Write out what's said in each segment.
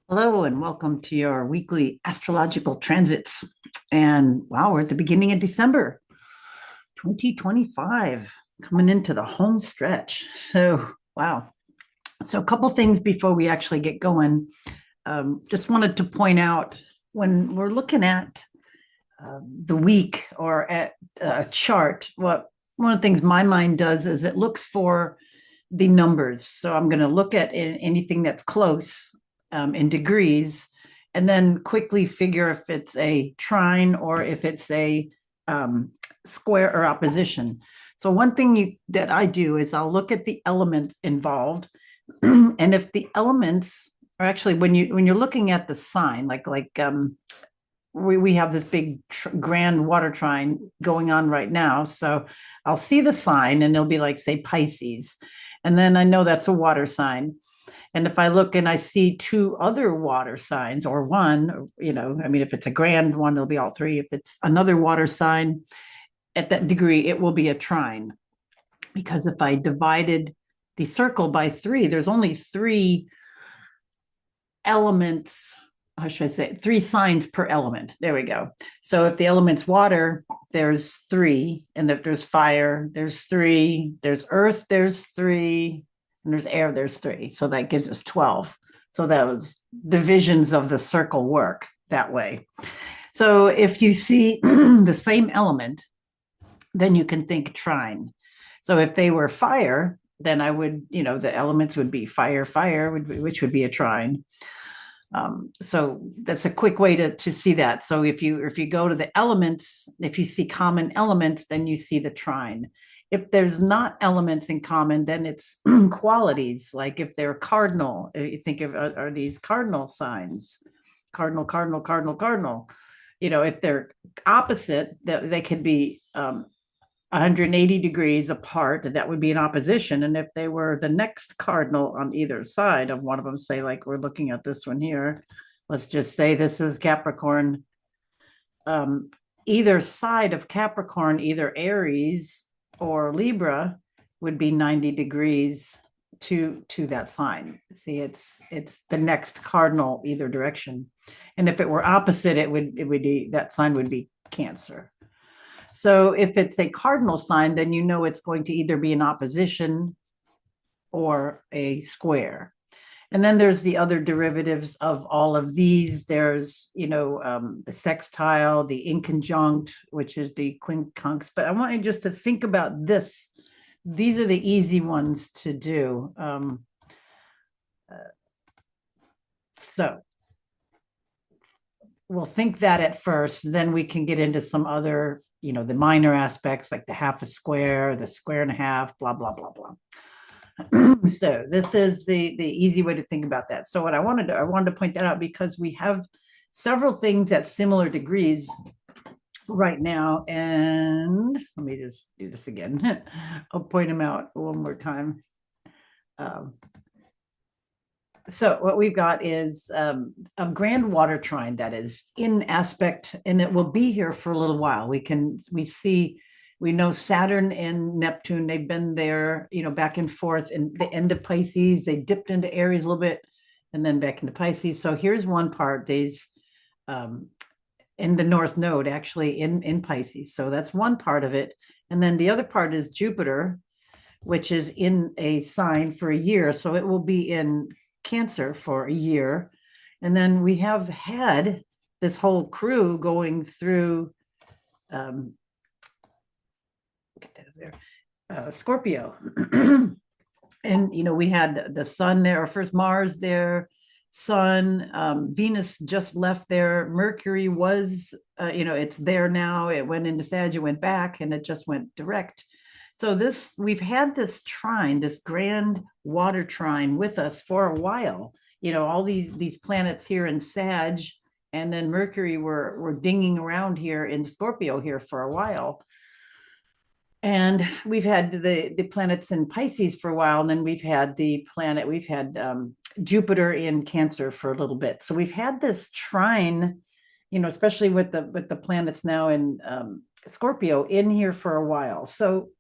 Hello and welcome to your weekly astrological transits. And wow, we're at the beginning of December 2025, coming into the home stretch. So, wow. So, a couple things before we actually get going. Just wanted to point out when we're looking at the week or at a chart, what one of the things my mind does is it looks for the numbers. So I'm going to look at anything that's close in degrees and then quickly figure if it's a trine or if it's a square or opposition. So one thing that I do is I'll look at the elements involved, and if the elements are actually when you're looking at the sign, we have this big grand water trine going on right now. So I'll see the sign and it'll be like, say, Pisces. And then I know that's a water sign. And if I look and I see two other water signs or one, I mean, if it's a grand one, it'll be all three. If it's another water sign at that degree, it will be a trine. Because if I divided the circle by three, there's only three elements, how should I say, three signs per element. There we go. So if the element's water, there's three. And if there's fire, there's three. There's earth, there's three. And there's air, there's three. So that gives us 12. So those divisions of the circle work that way. So if you see the same element, then you can think trine. So if they were fire, then I would, the elements would be fire, fire, which would be a trine. So that's a quick way to see that. So if you go to the elements, if you see common elements, then you see the trine. If there's not elements in common, then it's qualities. Like if they're cardinal, you think of are these cardinal signs, cardinal, cardinal, cardinal, cardinal. If they're opposite, they could be 180 degrees apart, that would be an opposition. And if they were the next cardinal on either side of one of them, say, like we're looking at this one here, let's just say this is Capricorn. Either side of Capricorn, either Aries or Libra, would be 90 degrees to that sign. See, it's the next cardinal either direction. And if it were opposite, it would be that sign would be Cancer. So if it's a cardinal sign, then you know it's going to either be an opposition or a square. And then there's the other derivatives of all of these. There's, the sextile, the inconjunct, which is the quincunx. But I want you just to think about this. These are the easy ones to do. So we'll think that at first, then we can get into some other, the minor aspects like the half a square, the square and a half, blah, blah, blah, blah. So this is the easy way to think about that. So what I wanted to point that out because we have several things at similar degrees right now. And let me just do this again. I'll point them out one more time. So what we've got is a grand water trine that is in aspect, and it will be here for a little while. We know Saturn and Neptune, they've been there, back and forth. In the end of Pisces, they dipped into Aries a little bit and then back into Pisces. So here's one part, these in the North Node, actually in Pisces. So that's one part of it. And then the other part is Jupiter, which is in a sign for a year. So it will be in Cancer for a year. And then we have had this whole crew going through Scorpio. And we had the sun there, or first Mars there, sun, Venus just left there, Mercury was it's there now, it went into Sag, it went back, and it just went direct. So we've had this trine, this grand water trine with us for a while. All these planets here in Sag, and then Mercury were dinging around here in Scorpio here for a while. And we've had the planets in Pisces for a while, and then we've had Jupiter in Cancer for a little bit. So we've had this trine, especially with the planets now in Scorpio in here for a while. So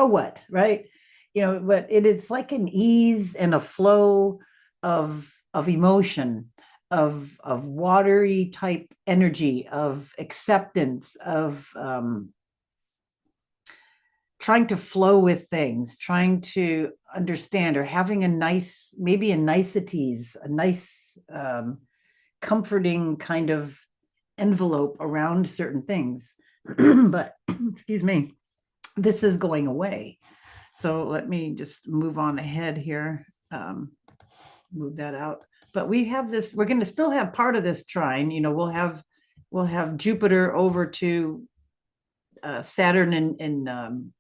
what, right? But it is like an ease and a flow of emotion. of watery type energy, of acceptance, of trying to flow with things, trying to understand, or having a nice, maybe a niceties, a nice comforting kind of envelope around certain things. But excuse me, this is going away. So let me just move on ahead here. Move that out. But we have this, we're going to still have part of this trine. We'll have Jupiter over to Saturn and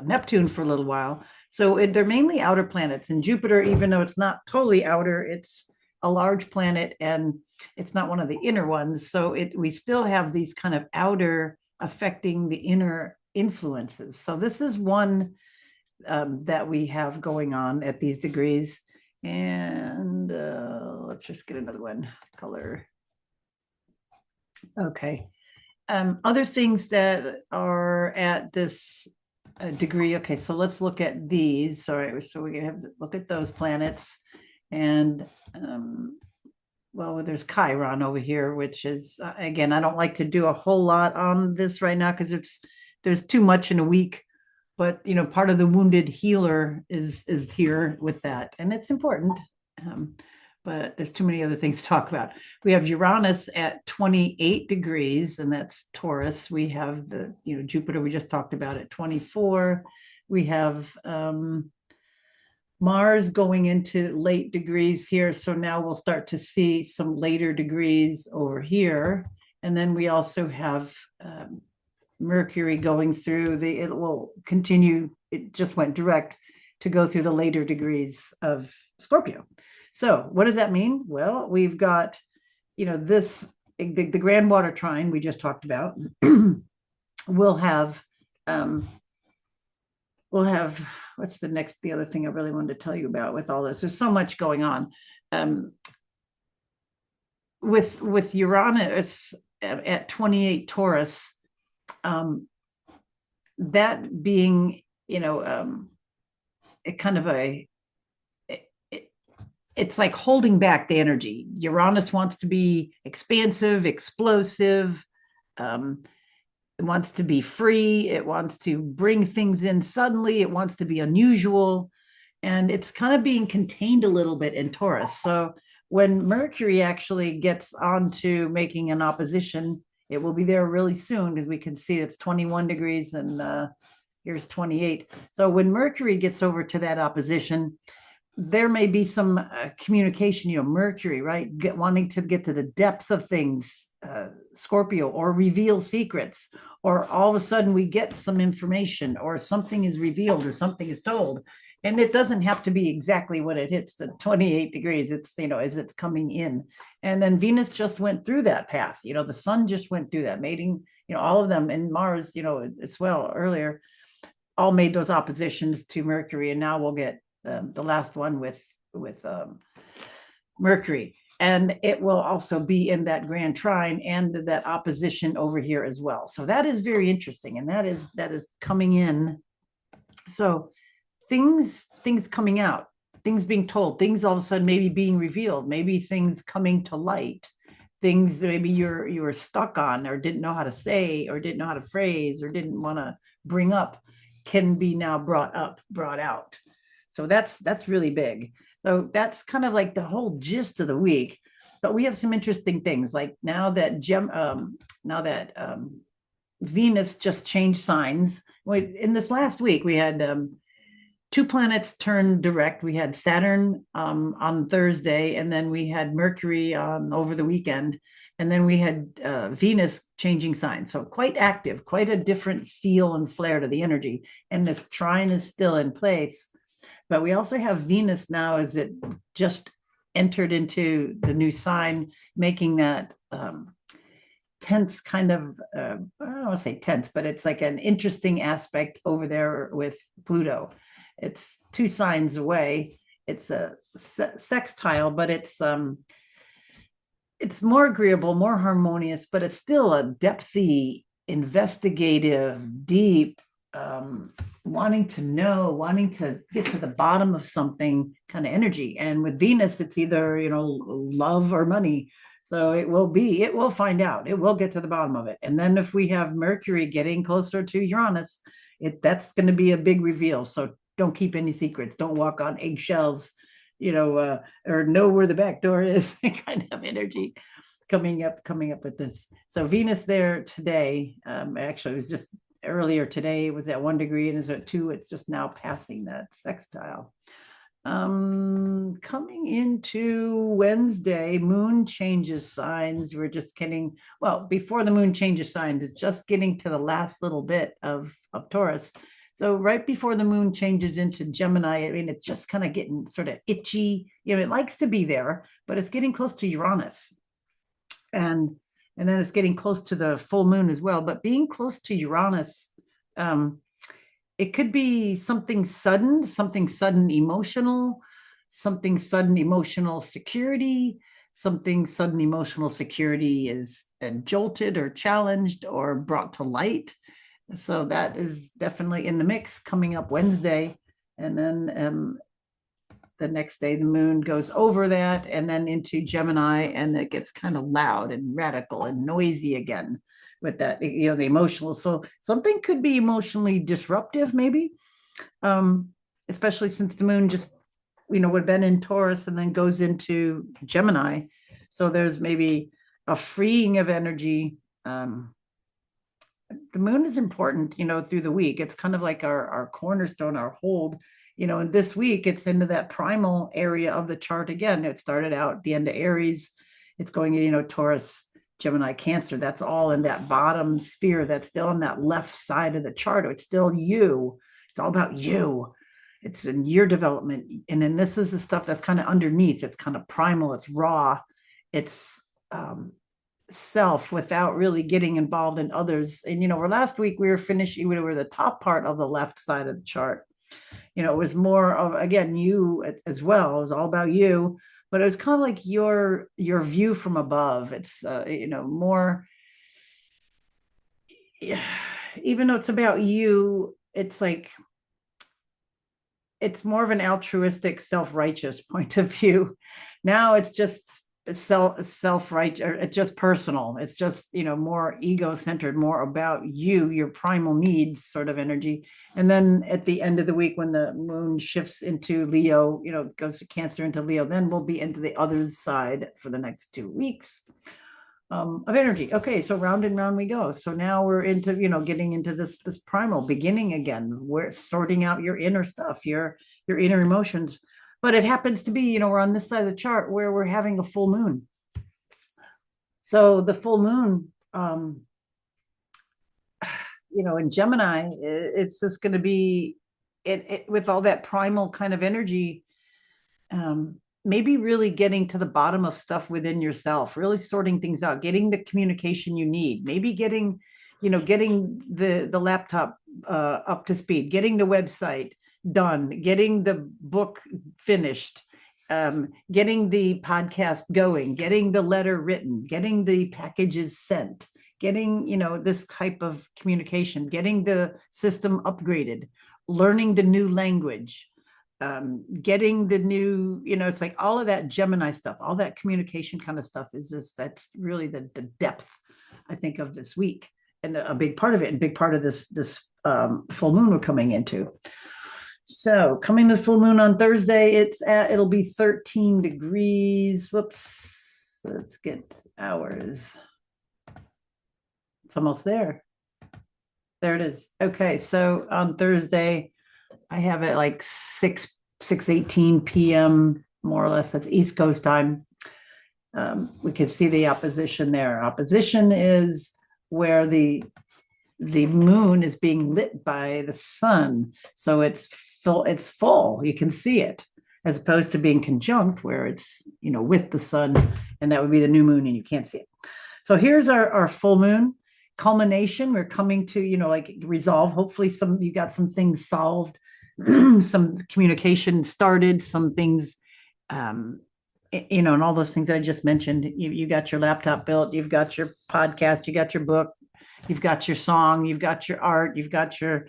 Neptune for a little while. So they're mainly outer planets. And Jupiter, even though it's not totally outer, it's a large planet and it's not one of the inner ones. So we still have these kind of outer affecting the inner influences. So this is one that we have going on at these degrees. And let's just get another one, color. Okay. Other things that are at this degree. Okay, so let's look at these. All right, so we're gonna have to look at those planets. And well, there's Chiron over here, which is, again, I don't like to do a whole lot on this right now because there's too much in a week. But part of the wounded healer is here with that, and it's important. But there's too many other things to talk about. We have Uranus at 28 degrees, and that's Taurus. We have the Jupiter we just talked about at 24. We have Mars going into late degrees here, so now we'll start to see some later degrees over here, and then we also have Mercury going through it will continue. It just went direct to go through the later degrees of Scorpio. So what does that mean? Well, we've got, this, the grand water trine we just talked about. we'll have, what's the other thing I really wanted to tell you about with all this? There's so much going on. With Uranus at 28 Taurus, that being, it kind of it's like holding back the energy. Uranus wants to be expansive, explosive. It wants to be free. It wants to bring things in suddenly. It wants to be unusual. And it's kind of being contained a little bit in Taurus. So when Mercury actually gets onto making an opposition, it will be there really soon, because we can see it's 21 degrees and here's 28. So when Mercury gets over to that opposition, there may be some communication, Mercury, right? Wanting to get to the depth of things, Scorpio, or reveal secrets, or all of a sudden we get some information, or something is revealed, or something is told. And it doesn't have to be exactly when it hits the 28 degrees. It's, as it's coming in. And then Venus just went through that path. The sun just went through that, mating, all of them, and Mars, as well earlier, all made those oppositions to Mercury. And now we'll get the last one with Mercury. And it will also be in that grand trine and that opposition over here as well. So that is very interesting. And that is coming in. So things coming out, things being told, things all of a sudden maybe being revealed, maybe things coming to light, things maybe you were stuck on, or didn't know how to say, or didn't know how to phrase, or didn't want to bring up, can be now brought out. So that's really big. So that's kind of like the whole gist of the week. But we have some interesting things, like now that Venus just changed signs. In this last week, we had two planets turn direct. We had Saturn on Thursday, and then we had Mercury over the weekend, and then we had Venus changing signs. So quite active, quite a different feel and flair to the energy. And this trine is still in place. But we also have Venus now, as it just entered into the new sign, making that tense kind of, I don't want to say tense, but it's like an interesting aspect over there with Pluto. It's two signs away. It's a sextile, but it's more agreeable, more harmonious, but it's still a depthy, investigative, deep, um, wanting to know, wanting to get to the bottom of something kind of energy. And with Venus, it's either, love or money. So it will find out, it will get to the bottom of it. And then if we have Mercury getting closer to Uranus, that's going to be a big reveal. So don't keep any secrets. Don't walk on eggshells, or know where the back door is, kind of energy coming up with this. So Venus there today, actually it was just earlier today, it was at 1 degree and is at 2. It's just now passing that sextile. Coming into Wednesday, moon changes signs. We're just getting, well, before the moon changes signs, it's just getting to the last little bit of Taurus. So right before the moon changes into Gemini, I mean, it's just kind of getting sort of itchy. It likes to be there, but it's getting close to Uranus. And then it's getting close to the full moon as well. But being close to Uranus, it could be something sudden emotional, something sudden emotional security, something sudden emotional security is jolted or challenged or brought to light. So that is definitely in the mix coming up Wednesday. And then the next day the moon goes over that and then into Gemini, and it gets kind of loud and radical and noisy again with that, the emotional. So something could be emotionally disruptive, maybe, especially since the moon just, would have been in Taurus and then goes into Gemini. So there's maybe a freeing of energy. The moon is important, through the week. It's kind of like our cornerstone, our hold. And this week it's into that primal area of the chart again. It started out at the end of Aries. It's going, Taurus, Gemini, Cancer. That's all in that bottom sphere. That's still on that left side of the chart. It's still you. It's all about you. It's in your development. And then this is the stuff that's kind of underneath. It's kind of primal. It's raw. It's self without really getting involved in others. And, where last week we were finishing, we were the top part of the left side of the chart. It was more of, again, you as well. It was all about you, but it was kind of like your view from above. It's, more, even though it's about you, it's like, it's more of an altruistic, self-righteous point of view. Now it's just self-righteous, or it's just personal. It's just, more ego-centered, more about you, your primal needs sort of energy. And then at the end of the week, when the moon shifts into Leo, goes to Cancer into Leo, then we'll be into the other side for the next 2 weeks of energy. Okay, so round and round we go. So now we're into, getting into this primal beginning again. We're sorting out your inner stuff, your inner emotions. But it happens to be, we're on this side of the chart where we're having a full moon. So the full moon, in Gemini, it's just going to be it with all that primal kind of energy. Maybe really getting to the bottom of stuff within yourself, really sorting things out, getting the communication you need, maybe getting the laptop up to speed, getting the website done, getting the book finished, getting the podcast going, getting the letter written, getting the packages sent, getting, this type of communication, getting the system upgraded, learning the new language, getting the new, it's like all of that Gemini stuff, all that communication kind of stuff is just, that's really the depth, I think, of this week, and a big part of it, and a big part of this full moon we're coming into. So coming to the full moon on Thursday, it'll be 13 degrees. Whoops, let's get hours. It's almost there. There it is. Okay, so on Thursday, I have it like 6:18 p.m. more or less. That's East Coast time. We can see the opposition there. Opposition is where the moon is being lit by the sun, so it's full. You can see it, as opposed to being conjunct, where it's with the sun, and that would be the new moon, and you can't see it. So here's our full moon culmination. We're coming to like resolve. Hopefully, you got some things solved. Some communication started, some things, and all those things that I just mentioned. You got your laptop built, you've got your podcast, you got your book, you've got your song, you've got your,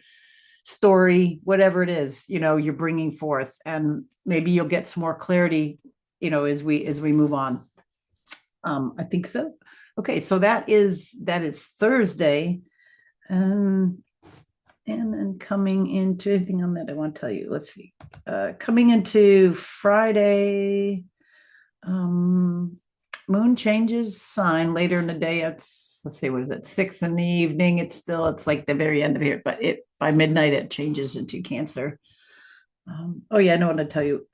story, whatever it is, you're bringing forth, and maybe you'll get some more clarity, as we move on. I think so. Okay, so that is Thursday. Um, and then coming into anything on that I want to tell you. Let's see. Coming into Friday, moon changes sign later in the day. Let's see, what is it? 6 in the evening. It's like the very end of here, but by midnight it changes into Cancer. Oh yeah, I know what to tell you.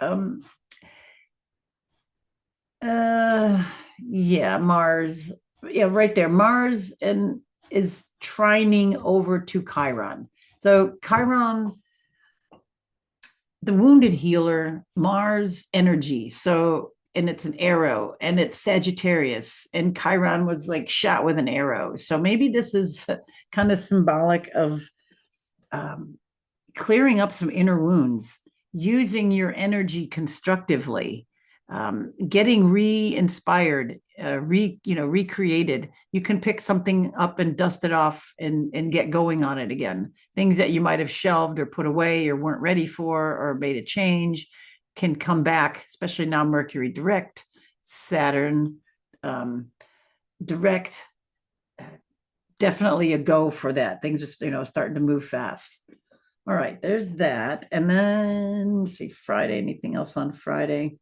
Uh, yeah, Mars. Yeah, right there. Mars and is trining over to Chiron. So Chiron, the wounded healer, Mars energy. So, and it's an arrow, and it's Sagittarius, and Chiron was like shot with an arrow. So maybe this is kind of symbolic of um, clearing up some inner wounds, using your energy constructively, getting re-inspired, recreated. You can pick something up and dust it off and get going on it again. Things that you might have shelved or put away or weren't ready for or made a change can come back, especially now Mercury direct, Saturn direct. Definitely a go for that. Things are starting to move fast. All right, there's that. And then let's see, Friday, anything else on Friday?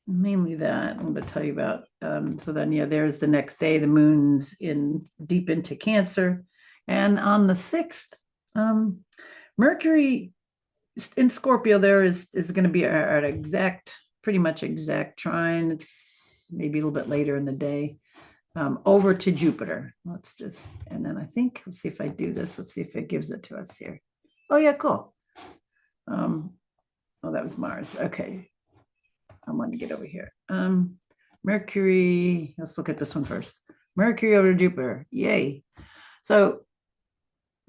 Mainly that I'm going to tell you about. So then, yeah, there's the next day, the moon's in deep into Cancer. And on the 6th, Mercury in Scorpio there is going to be an pretty much exact trine. It's maybe a little bit later in the day. Over to Jupiter. And then let's see if I do this. Let's see if it gives it to us here. Oh yeah, cool. Oh, that was Mars. Okay. I want to get over here. Mercury, let's look at this one first. Mercury over to Jupiter. Yay. So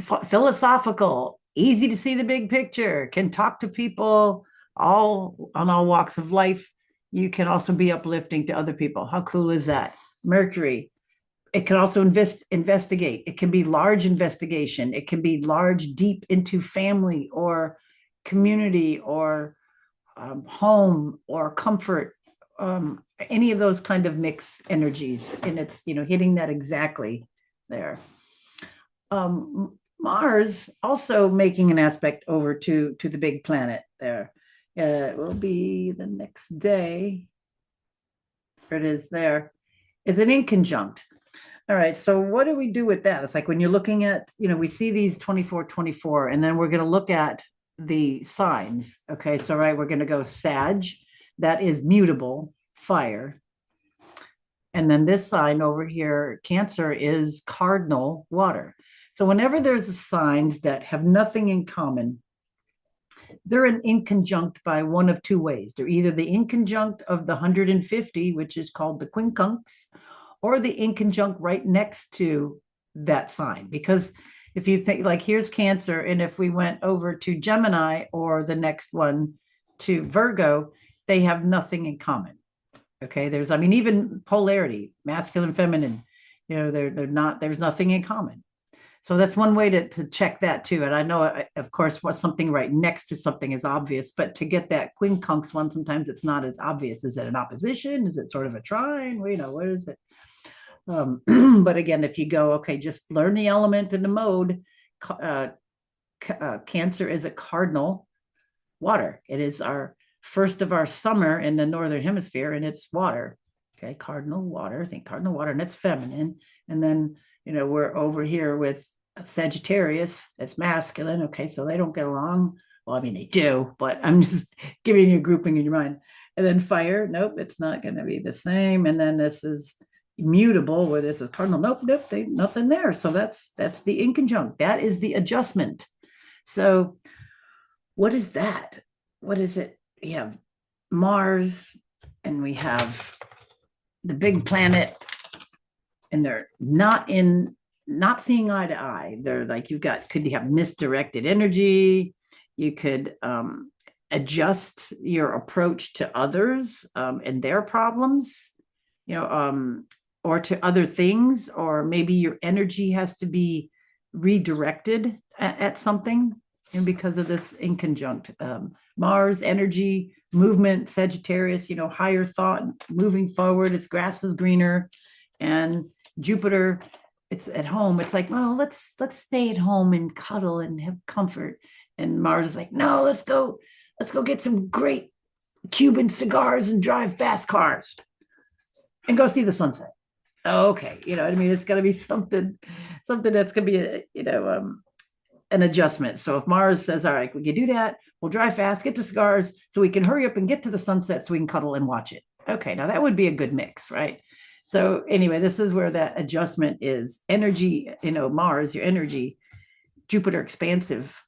philosophical, easy to see the big picture, can talk to people on all walks of life. You can also be uplifting to other people. How cool is that? Mercury. It can also investigate. It can be large investigation. It can be large, deep into family or community or home or comfort, any of those kind of mixed energies. And it's, hitting that exactly there. Mars also making an aspect over to the big planet there. It will be the next day. There it is there. It's an inconjunct. All right. So what do we do with that? It's like when you're looking at, we see these 24, and then we're going to look at the signs. Okay. So, right, we're going to go Sag, that is mutable, fire. And then this sign over here, Cancer, is cardinal, water. So whenever there's signs that have nothing in common, they're an inconjunct by one of two ways. They're either the inconjunct of the 150, which is called the quincunx, or the inconjunct right next to that sign. Because if you think, like, here's Cancer, and if we went over to Gemini or the next one to Virgo, they have nothing in common. Okay, even polarity, masculine, feminine, they're not, there's nothing in common. So that's one way to check that too. And I know, of course, what something right next to something is obvious, but to get that quincunx one, sometimes it's not as obvious. Is it an opposition? Is it sort of a trine? What is it? But again, if you go, okay, just learn the element and the mode. Cancer is a cardinal, water. It is our first of our summer in the northern hemisphere, and it's water. Okay, cardinal water. Think cardinal water, and it's feminine. And then we're over here with Sagittarius. It's masculine. Okay, so they don't get along. Well, they do, but I'm just giving you a grouping in your mind. And then fire. Nope, it's not going to be the same. And then this is mutable, where this is cardinal. Nope, nothing there. So that's the inconjunct. That is the adjustment. So what is that? What is it? We have Mars, and we have the big planet, and they're not seeing eye to eye. They're like, could you have misdirected energy? You could adjust your approach to others and their problems, or to other things, or maybe your energy has to be redirected at something. and because of this inconjunct. Mars, energy, movement, Sagittarius, higher thought, moving forward. Its grass is greener, and Jupiter, it's at home. It's like, well, let's stay at home and cuddle and have comfort. And Mars is like, no, let's go get some great Cuban cigars and drive fast cars and go see the sunset. Okay, what I mean. It's got to be something that's going to be an adjustment. So if Mars says, all right, we can do that, we'll drive fast, get to cigars so we can hurry up and get to the sunset so we can cuddle and watch it. Okay, now that would be a good mix, right? So anyway, this is where that adjustment is. Energy, Mars, your energy, Jupiter expansive.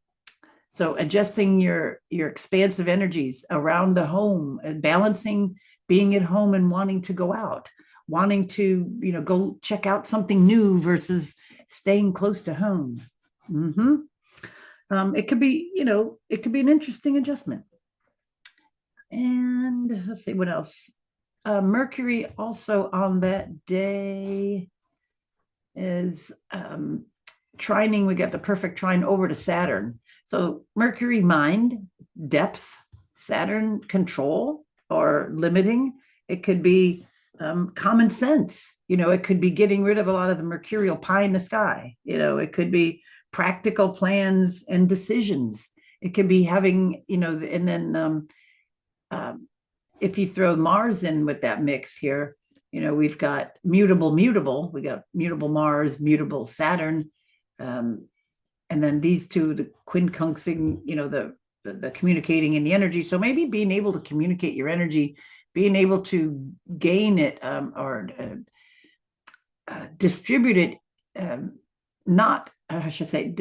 So adjusting your expansive energies around the home and balancing being at home and wanting to go out, wanting to, go check out something new versus staying close to home. Mm-hmm. It could be, it could be an interesting adjustment. And let's see what else. Mercury also on that day is trining. We got the perfect trine over to Saturn. So Mercury, mind, depth, Saturn, control or limiting. It could be common sense. It could be getting rid of a lot of the mercurial pie in the sky. It could be practical plans and decisions. It could be having, and then if you throw Mars in with that mix here, we've got mutable. We got mutable Mars, mutable Saturn. And then these two, the quincunxing, the communicating in the energy. So maybe being able to communicate your energy, being able to gain it or distribute it, not, I should say,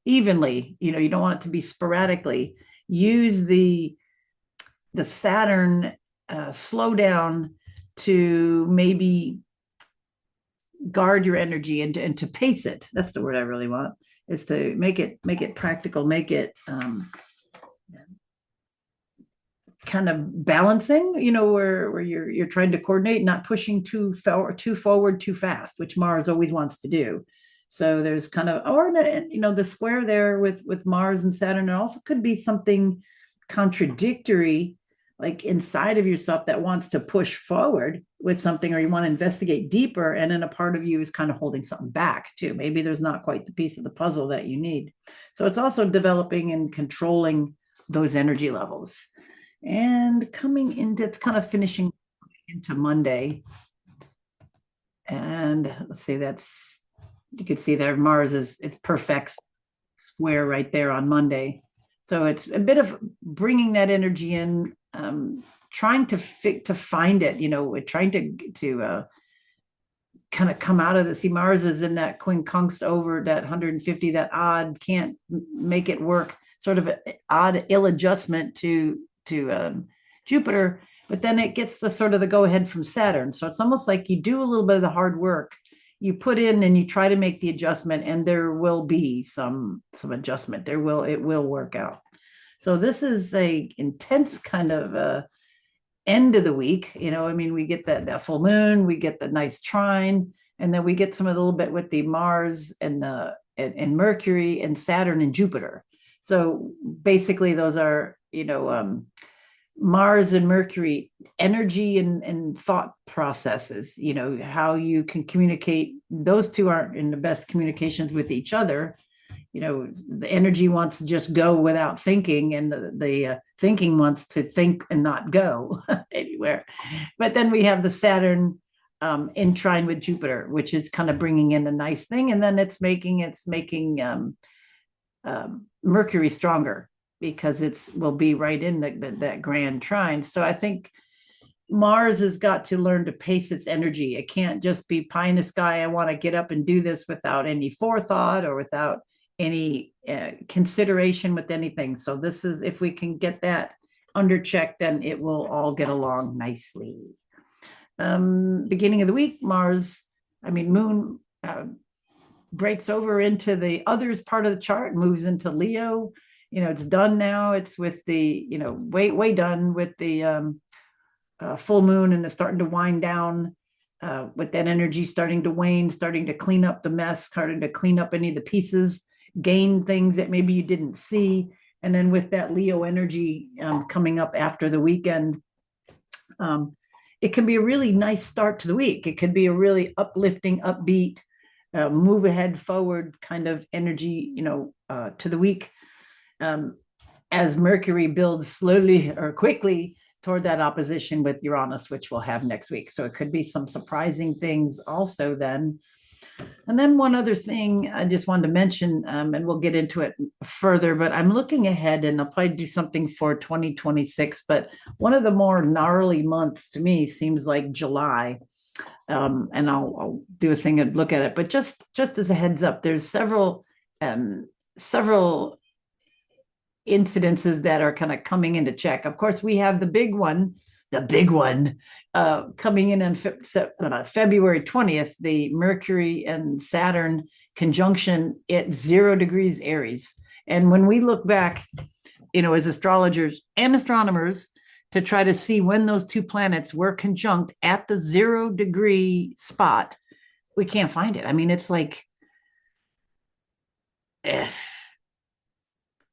evenly. You don't want it to be sporadically. Use the Saturn slow down to maybe guard your energy and to pace it. That's the word I really want. Is to make it practical, make it kind of balancing, where you're trying to coordinate, not pushing too forward, too fast, which Mars always wants to do. So there's kind of, or the square there with Mars and Saturn. It also could be something contradictory, like inside of yourself that wants to push forward with something, or you want to investigate deeper, and then a part of you is kind of holding something back too. Maybe there's not quite the piece of the puzzle that you need. So it's also developing and controlling those energy levels. And coming into, it's kind of finishing into Monday. And let's see, you can see there Mars it's perfect square right there on Monday. So it's a bit of bringing that energy in, trying to find it, trying to kind of come out of the, see, Mars is in that quincunx over that 150, that odd, can't make it work, sort of an odd ill adjustment to Jupiter, but then it gets the sort of the go ahead from Saturn. So it's almost like you do a little bit of the hard work, you put in and you try to make the adjustment, and there will be some adjustment. It will work out. So this is a intense kind of end of the week. I mean, we get that full moon, we get the nice trine, and then we get some a little bit with the Mars and Mercury and Saturn and Jupiter. So basically, those are Mars and Mercury energy and thought processes. How you can communicate. Those two aren't in the best communications with each other. The energy wants to just go without thinking, and the thinking wants to think and not go anywhere. But then we have the Saturn in trine with Jupiter, which is kind of bringing in a nice thing, and then it's making Mercury stronger, because will be right in that grand trine. So I think Mars has got to learn to pace its energy. It can't just be pie in the sky. I want to get up and do this without any forethought or without any consideration with anything. So this is, if we can get that under check, then it will all get along nicely. Beginning of the week, Moon breaks over into the others part of the chart, moves into Leo. It's done now. It's with the, way done with the full moon, and it's starting to wind down with that energy starting to wane, starting to clean up the mess, starting to clean up any of the pieces. gain things that maybe you didn't see. And then with that Leo energy coming up after the weekend, it can be a really nice start to the week. It could be a really uplifting, upbeat, move ahead, forward kind of energy, to the week. As Mercury builds slowly or quickly toward that opposition with Uranus, which we'll have next week. So it could be some surprising things also then. And then one other thing I just wanted to mention, and we'll get into it further, but I'm looking ahead and I'll probably do something for 2026. But one of the more gnarly months to me seems like July. And I'll do a thing and look at it. But just as a heads up, there's several incidences that are kind of coming into check. Of course, we have the big one, coming in on February 20th, the Mercury and Saturn conjunction at 0 degrees Aries. And when we look back, as astrologers and astronomers, to try to see when those two planets were conjunct at the 0 degree spot, we can't find it. I mean, it's like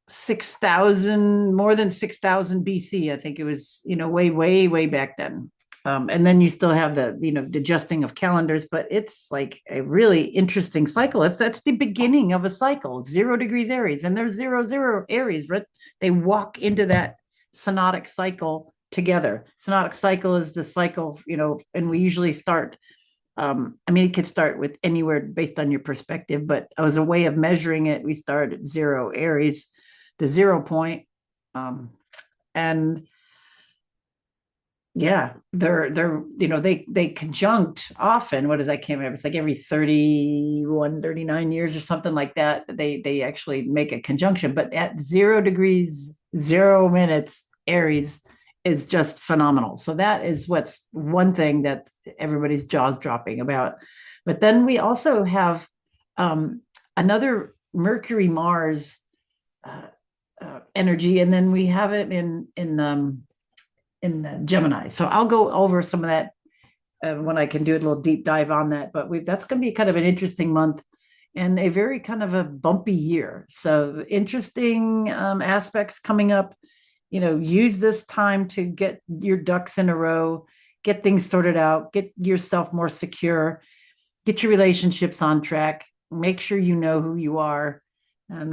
6,000, more than 6,000 BC. I think it was, way back then. And then you still have the adjusting of calendars, but it's like a really interesting cycle. That's the beginning of a cycle, 0 degrees Aries, and there's 0 Aries, right? They walk into that synodic cycle together. Synodic cycle is the cycle, and we usually start. It could start with anywhere based on your perspective, but as a way of measuring it, we start at 0 Aries, the 0 point. And yeah, they conjunct often. What is that? Can't remember. It's like every 31, 39 years or something like that. They actually make a conjunction, but at 0 degrees, 0 minutes, Aries is just phenomenal. So that is what's one thing that everybody's jaws dropping about. But then we also have another Mercury Mars energy, and then we have it in Gemini. So I'll go over some of that when I can do a little deep dive on that. But that's going to be kind of an interesting month and a very kind of a bumpy year. So interesting aspects coming up. Use this time to get your ducks in a row, get things sorted out, get yourself more secure, get your relationships on track, make sure you know who you are. And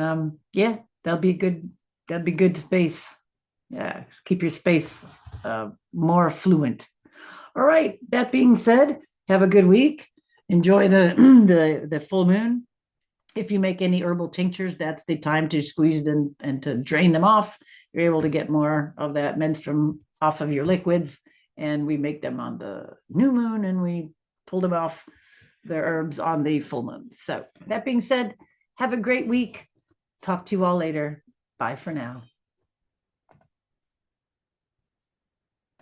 that'll be good space. Yeah, keep your space more fluent. All right. That being said, have a good week. Enjoy the full moon. If you make any herbal tinctures, that's the time to squeeze them and to drain them off. You're able to get more of that menstruum off of your liquids. And we make them on the new moon and we pull them off the herbs on the full moon. So that being said, have a great week. Talk to you all later. Bye for now.